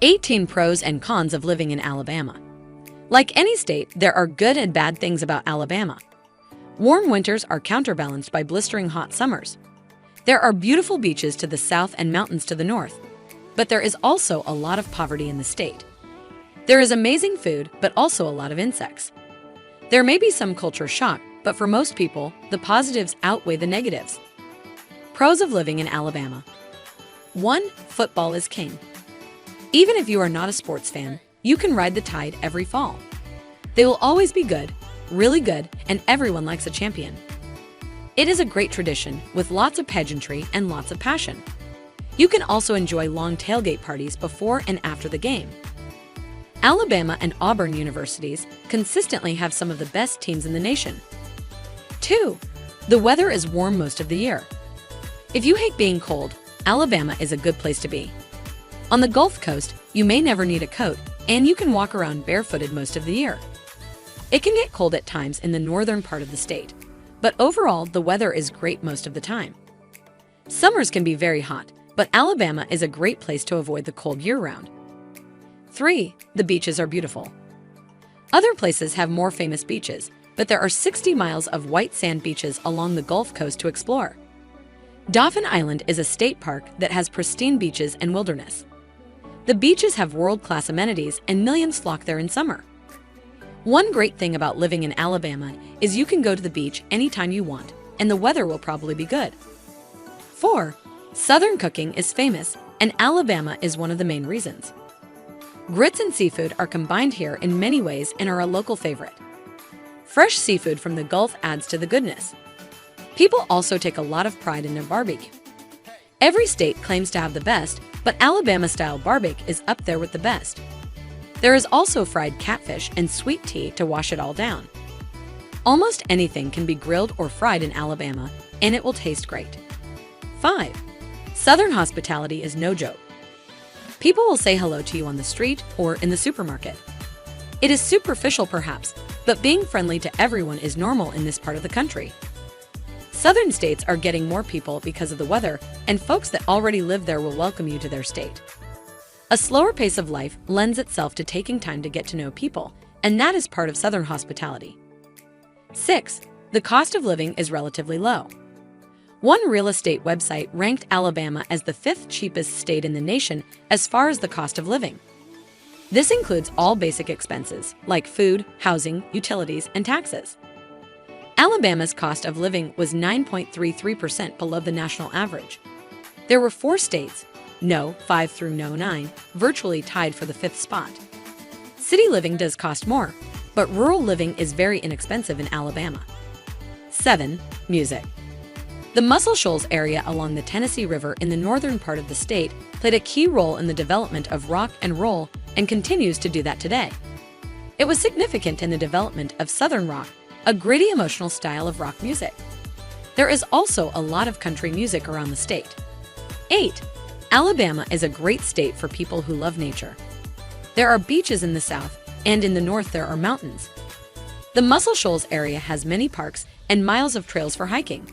18 Pros and Cons of Living in Alabama. Like any state, there are good and bad things about Alabama. Warm winters are counterbalanced by blistering hot summers. There are beautiful beaches to the south and mountains to the north, but there is also a lot of poverty in the state. There is amazing food, but also a lot of insects. There may be some culture shock, but for most people, the positives outweigh the negatives. Pros of living in Alabama. 1. Football is king. Even if you are not a sports fan, you can ride the tide every fall. They will always be good, really good, and everyone likes a champion. It is a great tradition with lots of pageantry and lots of passion. You can also enjoy long tailgate parties before and after the game. Alabama and Auburn universities consistently have some of the best teams in the nation. 2. The weather is warm most of the year. If you hate being cold, Alabama is a good place to be. On the Gulf Coast, you may never need a coat, and you can walk around barefooted most of the year. It can get cold at times in the northern part of the state, but overall the weather is great most of the time. Summers can be very hot, but Alabama is a great place to avoid the cold year-round. 3. The beaches are beautiful. Other places have more famous beaches, but there are 60 miles of white sand beaches along the Gulf Coast to explore. Dauphin Island is a state park that has pristine beaches and wilderness. The beaches have world-class amenities and millions flock there in summer. One great thing about living in Alabama is you can go to the beach anytime you want, and the weather will probably be good. 4. Southern cooking is famous, and Alabama is one of the main reasons. Grits and seafood are combined here in many ways and are a local favorite. Fresh seafood from the Gulf adds to the goodness. People also take a lot of pride in their barbecue. Every state claims to have the best, but Alabama-style barbecue is up there with the best. There is also fried catfish and sweet tea to wash it all down. Almost anything can be grilled or fried in Alabama, and it will taste great. 5. Southern hospitality is no joke. People will say hello to you on the street or in the supermarket. It is superficial perhaps, but being friendly to everyone is normal in this part of the country. Southern states are getting more people because of the weather, and folks that already live there will welcome you to their state. A slower pace of life lends itself to taking time to get to know people, and that is part of Southern hospitality. 6. The cost of living is relatively low. One real estate website ranked Alabama as the 5th cheapest state in the nation as far as the cost of living. This includes all basic expenses, like food, housing, utilities, and taxes. Alabama's cost of living was 9.33% below the national average. There were 4 states, no 5 through no 9, virtually tied for the 5th spot. City living does cost more, but rural living is very inexpensive in Alabama. 7. Music. The Muscle Shoals area along the Tennessee River in the northern part of the state played a key role in the development of rock and roll and continues to do that today. It was significant in the development of Southern rock, a gritty emotional style of rock music. There is also a lot of country music around the state. 8. Alabama is a great state for people who love nature. There are beaches in the south, and in the north there are mountains. The Muscle Shoals area has many parks and miles of trails for hiking.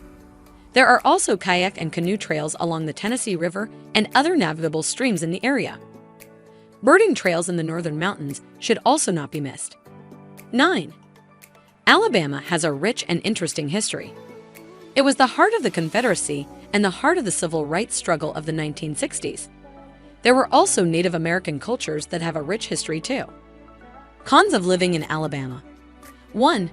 There are also kayak and canoe trails along the Tennessee River and other navigable streams in the area. Birding trails in the northern mountains should also not be missed. 9. Alabama has a rich and interesting history. It was the heart of the Confederacy and the heart of the civil rights struggle of the 1960s. There were also Native American cultures that have a rich history too. Cons of living in Alabama. 1.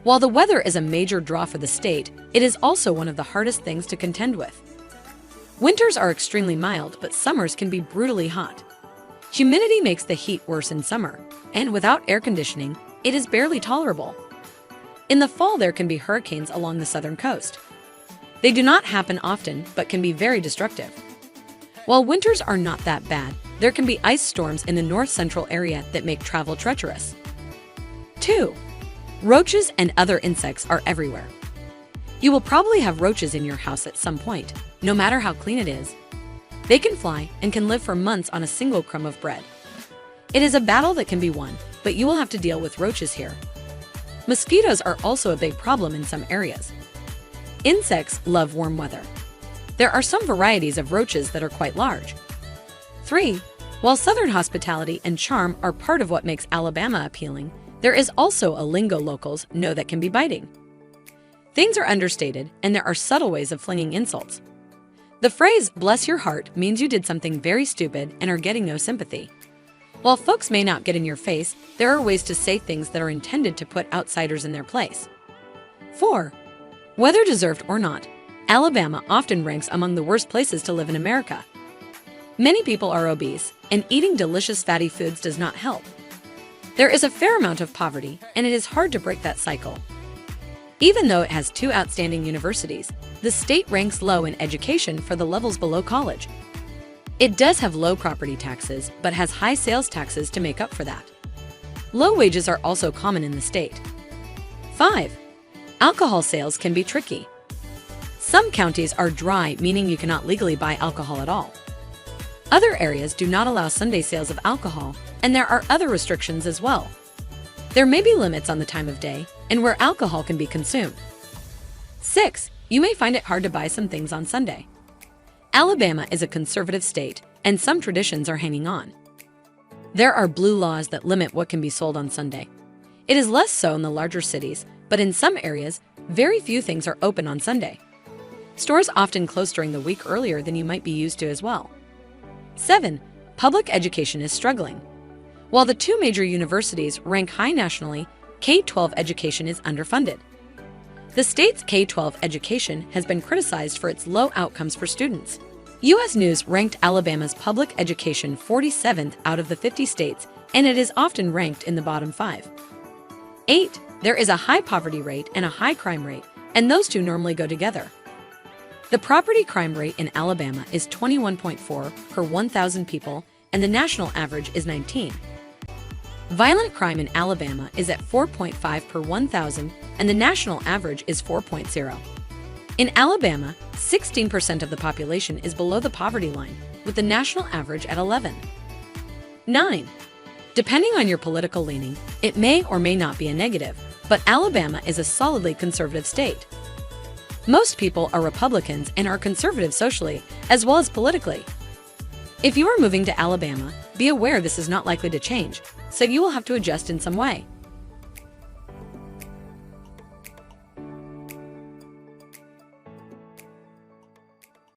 While the weather is a major draw for the state, it is also one of the hardest things to contend with. Winters are extremely mild, but summers can be brutally hot. Humidity makes the heat worse in summer, and without air conditioning, it is barely tolerable. In the fall, there can be hurricanes along the southern coast. They do not happen often, but can be very destructive. While winters are not that bad, there can be ice storms in the north-central area that make travel treacherous. 2. Roaches and other insects are everywhere. You will probably have roaches in your house at some point, no matter how clean it is. They can fly and can live for months on a single crumb of bread. It is a battle that can be won, but you will have to deal with roaches here. Mosquitoes are also a big problem in some areas. Insects love warm weather. There are some varieties of roaches that are quite large. 3. While Southern hospitality and charm are part of what makes Alabama appealing, there is also a lingo locals know that can be biting. Things are understated, and there are subtle ways of flinging insults. The phrase, "bless your heart," means you did something very stupid and are getting no sympathy. While folks may not get in your face, there are ways to say things that are intended to put outsiders in their place. 4. Whether deserved or not, Alabama often ranks among the worst places to live in America. Many people are obese, and eating delicious fatty foods does not help. There is a fair amount of poverty, and it is hard to break that cycle. Even though it has 2 outstanding universities, the state ranks low in education for the levels below college. It does have low property taxes, but has high sales taxes to make up for that. Low wages are also common in the state. 5. Alcohol sales can be tricky. Some counties are dry, meaning you cannot legally buy alcohol at all. Other areas do not allow Sunday sales of alcohol, and there are other restrictions as well. There may be limits on the time of day and where alcohol can be consumed. 6. You may find it hard to buy some things on Sunday. Alabama is a conservative state, and some traditions are hanging on. There are blue laws that limit what can be sold on Sunday. It is less so in the larger cities, but in some areas, very few things are open on Sunday. Stores often close during the week earlier than you might be used to as well. 7. Public education is struggling. While the 2 major universities rank high nationally, K-12 education is underfunded. The state's K-12 education has been criticized for its low outcomes for students. U.S. News ranked Alabama's public education 47th out of the 50 states, and it is often ranked in the bottom 5. 8. There is a high poverty rate and a high crime rate, and those two normally go together. The property crime rate in Alabama is 21.4 per 1,000 people, and the national average is 19. Violent crime in Alabama is at 4.5 per 1,000, and the national average is 4.0. In Alabama, 16% of the population is below the poverty line, with the national average at 11. 9. Depending on your political leaning, it may or may not be a negative, but Alabama is a solidly conservative state. Most people are Republicans and are conservative socially, as well as politically. If you are moving to Alabama, be aware this is not likely to change, so you will have to adjust in some way.